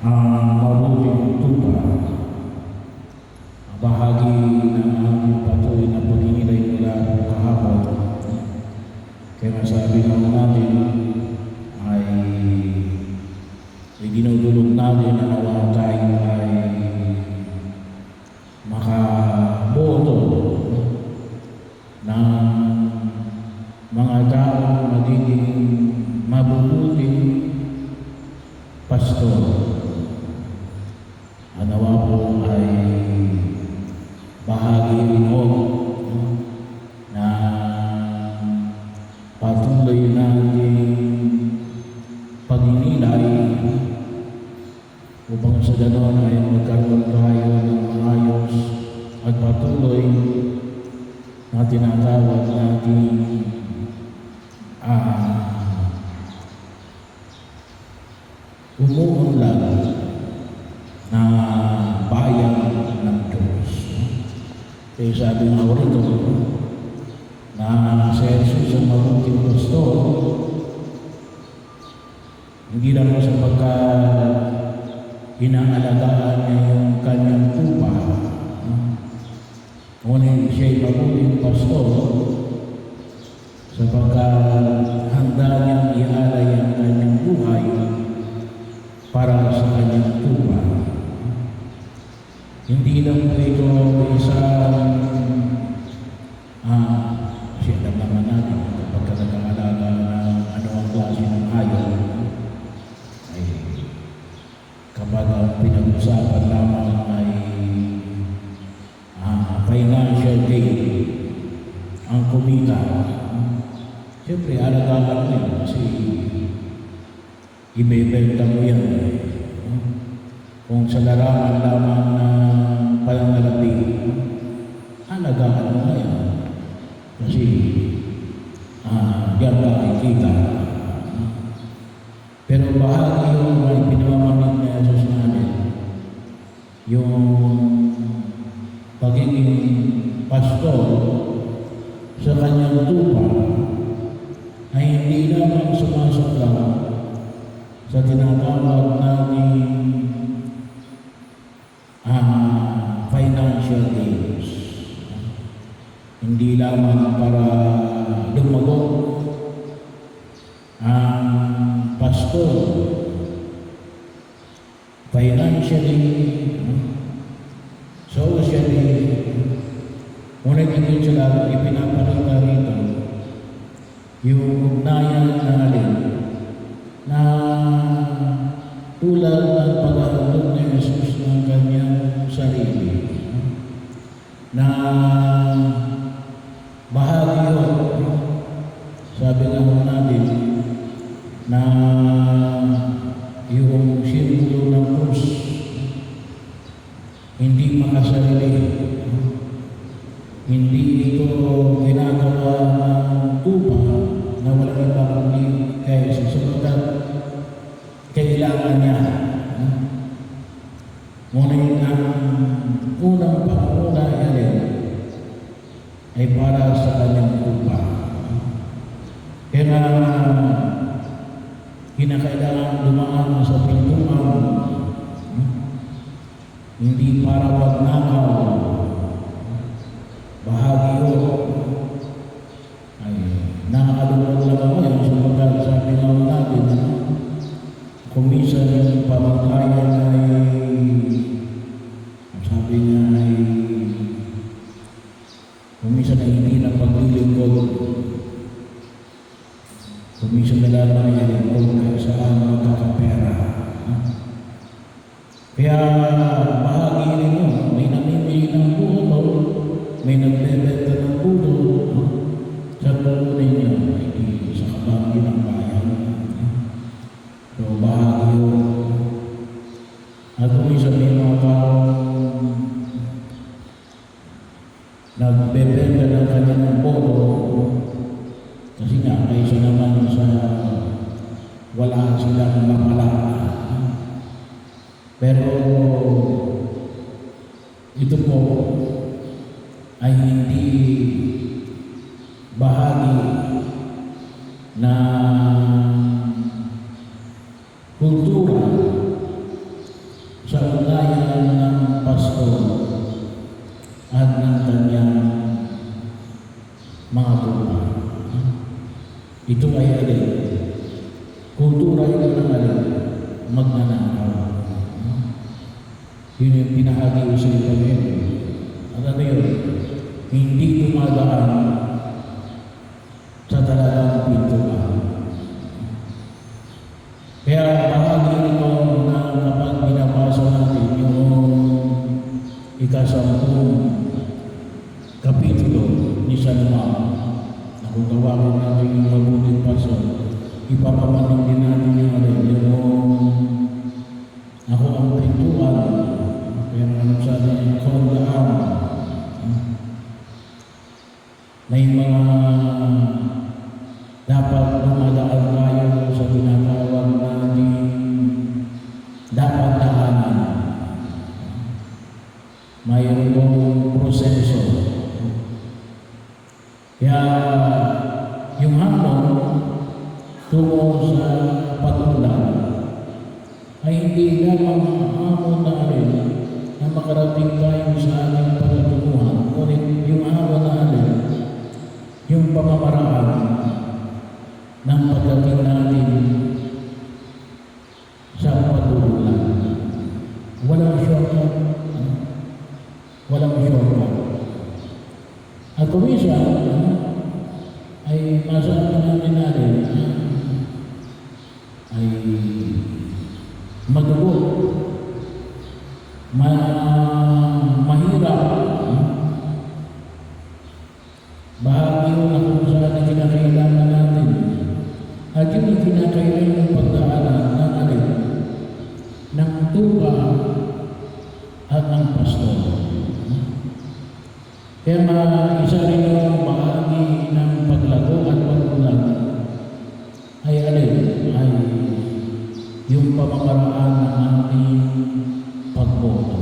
mabuting tupa, bahagi ng aking patuloy na paghinilay mula kahapon. Kaya masabi lang natin ay dinudulog natin na nawa tayo ay makaboto ng mga taong magiging mabubuting pastor. Nawa po ay bahagi mo na patuloy nating pagninilay upang sa ganoon ay magkaroon tayo ng maayos at patuloy na tinatawag natin umuunlad na bayan ng Diyos. Kaya sabi nga rito na si Jesus ang mabuting pastor, hindi lang sapagkat inaalagaan niya yung kanyang tupa, ngunit siya'y mabuting pastor sapagkat handa niyang ialay ang kanyang buhay para sa kanyang tupa. Hindi lang po ito isang siya alam naman natin kapag nag-aalaga ng ano ang klase ng ayaw ay kapag ang pinag-usapan lamang ay financial gain ang kumita, siyempre alagaan mo yan kasi ibebenta mo yan. Kung sa larangan lamang na pananalapi, alagaan mo na yan. Kasi diyan ka kikita. Pero bahagi yung may pinamamamit na Jesus natin, yung pagiging pastor sa kanyang tupa ay hindi naman sumasaklang sa tinatawag natin financial gains. Hindi lamang para lumago ang pastor financially, socially, ngunit hindi sila ipinapakita rito yung ugnayan natin na tulad ng pag-aandog ni Jesus ng kanyang sarili na bahagi yun. Sabi nga natin na yung simbolo ng krus hindi makasarili, hindi ito ginagawa ng tupa na walang iba kundi kay Jesus sapagkat kailangan niya. Ngunit ang unang panguna yan ay para sa kanyang tupa. Kaya kinakailangan dumaan sa pintuan, hindi para magnakaw. Bahagi yun ay nakakalungkot lang ako yan sapagkat sabi nga natin kung minsan yung pamangkayan ay sabi niya ay kung minsan ay hindi na paglilingkod, kung minsan nalaman niya rin kung saan magkakapera. Kaya bahagi rin yun, may namimili ng buho, may nagbebenta ng puto, sa puto ninyo ay di sa kabanggi ng bayan. So bahagi yun. At kung minsan may mga taong nagbebenta ng kanyang puto, kasi nga kaysa naman sa wala silang mapala. Pero ito po ay hindi bahagi na kultura ugnayan ng pastor at ng kanyang mga tupa. Ito ay alin? Kultura ito ng alin? Magnanakaw. Yun yung pinahagi ko sa ito ngayon. At ano yun? Hindi dumadaan sa talagang pintuan. Kaya bahagi nito na kapag binabasa natin yung ika-10 kapitulo ni Salomon, na kung tawagin natin yung mabuting paso, ipapapanig din natin yung ako ang pintuan, kaya naman sabi niya, ako ang daan. May mga dapat dumadaan tayo sa tinatawag natin dapat daanan. Mayroong proseso. Kaya yung hamon tungo sa patulan ay hindi lamang hamon na rin na makarating tayo sa ating patutunguhan. Ngunit yung hamon na rin, yung pamamaraan ng pagdating natin sa patulan. Walang shortcut. Walang shortcut. At kumisa, ay masabi natin ay madugo, mahirap, bahagi yun na kung saan kinakailangan natin. At yun ang kinakailangan ng pagdaanan ng alin, ng tupa at ng pastor. Kaya isa rin yung bahagi ng paglago at pagkulang ay alin, ay yung pamamaraan ng ating pagboto.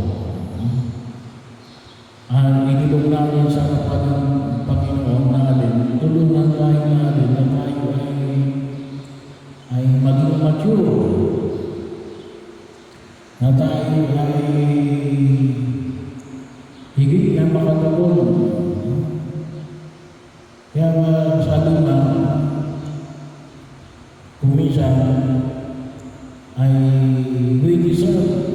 Ang inilog natin sa harapan ng Panginoon na alin, tulungan tayo na alin na tayo ay maging mature, na tayo ay higit na makatagol. Kaya sabi na, kuminsan ay we deserve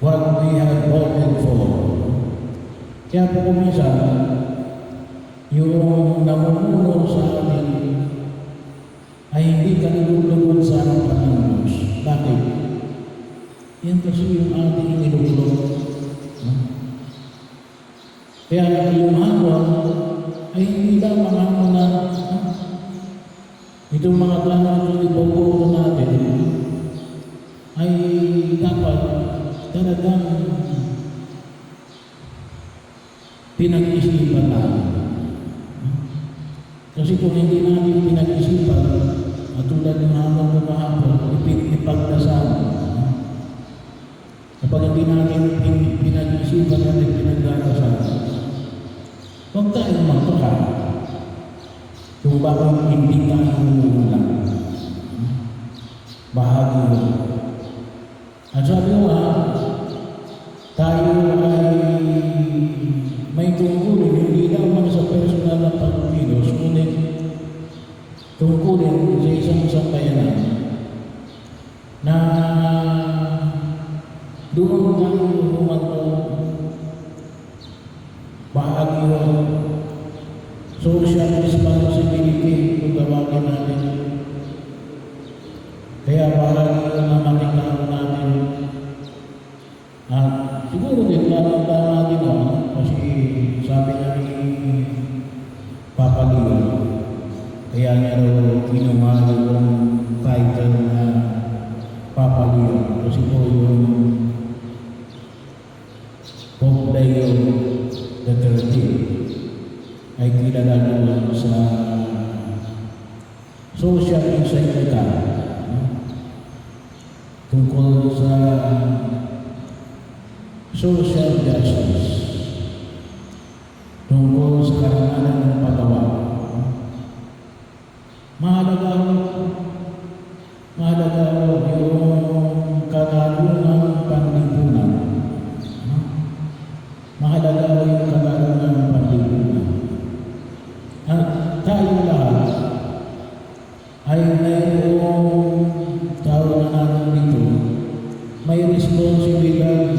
what we have voted for. Kaya po kuminsan, yung namumuno sa atin ay hindi kanilulugod sa harapan ng Diyos. Bakit? Yan kasi yung ating inilulog. Kaya yung hamon ay hindi lamang hamon na itong mga plano na iboboto natin ay dapat talagang pinag-isipan natin. Kasi kung hindi natin pinag-isipan, at tulad ng hamon mo kahapon, ipagdasal. Kapag hindi natin pinag-isipan natin, pinagdasal, huwag tayong magpaka kung bakit hindi tayo umuulang. Bahagi mo. At sabi mo tayo ay may tungkulin, hindi lamang sa personal na pagkilos, ngunit tungkulin sa isang sambayanan na doon tayo humanto. Bahagi mo social responsibility kung tawagin natin. Kaya bahagi na makikita natin. At siguro din tama din kasi sabi na ni Papa Leo, kaya niya raw kinuha yung title na Papa Leo kasi po yung Pope Leo the 13th ay kilala naman sa social encyclical tungkol sa social justice, tungkol sa karangalan ng pagawa. Mahalaga yung responsibilidad.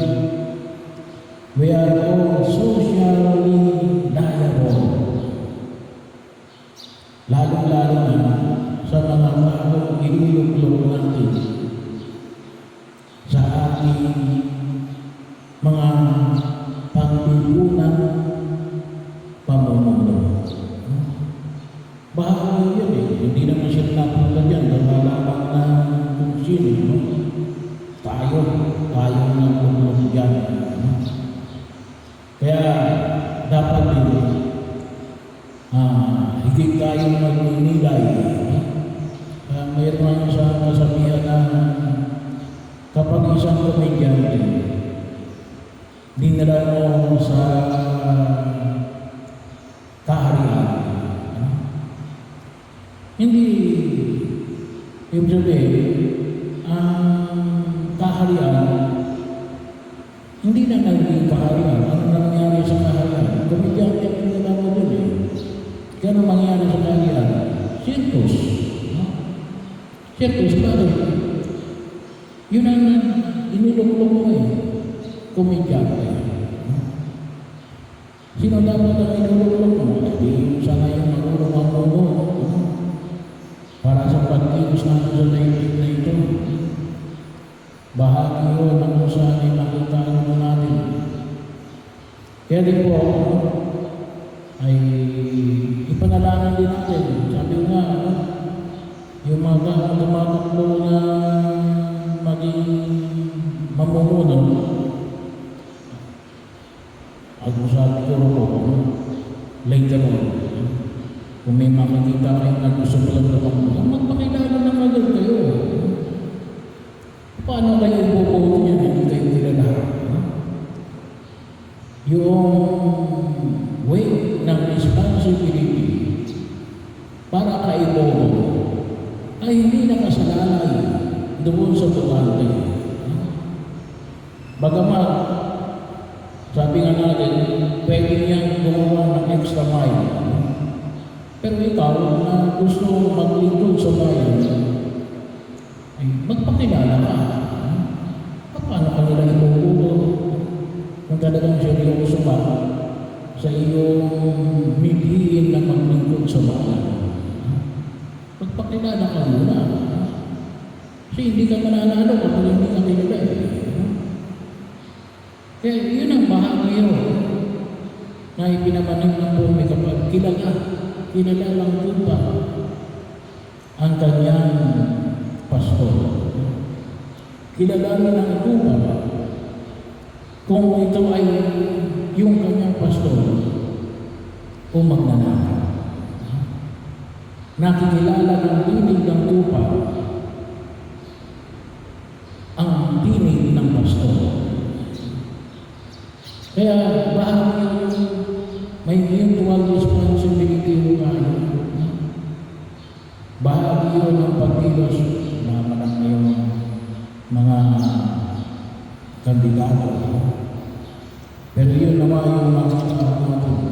We are all socially liable. Lalo-lalo na sa mga taong inuluklok natin sa ating mga pangbibunan pamumuno. Bahagi yun eh. Hindi naman siya napunta dyan. Nalalaman na kung sino. No? Tayo na luklok dyan. Kaya dapat din higit tayong magninilay. Mayroon nga sa kasabihan na kapag isang komedyante dinala mo sa kaharian, hindi ibig sabihin ang kaharian hindi na naging kaharian. Ano nangyari sa kaharian? Komedyante ang dinala mo dun eh. Kaya ano mangyari sa kaharian? Circus. Circus ba rin? Yun ang inuluklok mo eh. Komedyante. Sino dapat ang inuluklok mo? Hindi yung sana yung marunong mo para sa pagkilos natin sa daigdig na ito. Bahagi yun ang kung saan ay makita mo natin. Kaya din po ay ipanalangin din natin. Sabi nga, yung mga tumatakbo na maging mamumuno, at sabi ko po, later on, kung may makikita kayo na gusto mo lang naman, magpakilala na agad kayo. Paano kayo ipuputo niya na hindi kayo kilala? Yung weight ng responsibility para kaibobo ay hindi nakasalalay doon sa butante. Bagamat, sabi nga natin, pwede niyang gumawa ng extra mile. Pero ikaw na gusto maglingkod sa bayan, ay magpakilala ka. Paano ka nila ipuputo kung talagang seryoso ba sa iyong midhiin na maglingkod sa bayan? Magpakilala ka muna. Kasi hindi ka mananalo kapag hindi ka kilala. Kaya yun ang bahagi yun na ipinamanin ng Pumi kapag kilala lang po ba ang kanyang pastor. Kilalanin ang tuba kung ito ay yung kanyang pastor o magnanakaw. Nakikilala ng tinig ng tupa ang tinig ng pastor. Kaya bahagi may mutual responsibility mo kayo. Bahagi yun ng pagkilos naman ang iyong mga kandidato. Pero yun naman yung mga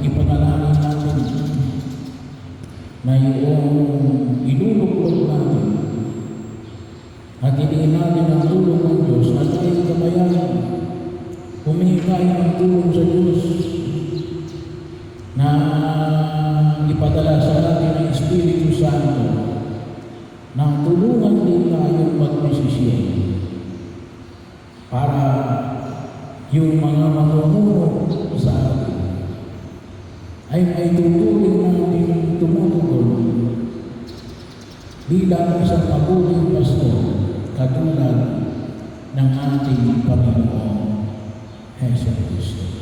ipanalangin natin na yung iluluklok natin at hinihin natin ang tulong ng Diyos at tayo kabayan. Humingi tayo ng tulong sa Diyos na ipadala sa atin ng Espiritu Santo na tulungan din tayong magdesisyon para yung mga mamumuno sa atin ay may tutuloy natin tumutugon bilang isang mabuting pastor katulad ng ating Panginoon Jesu Kristo.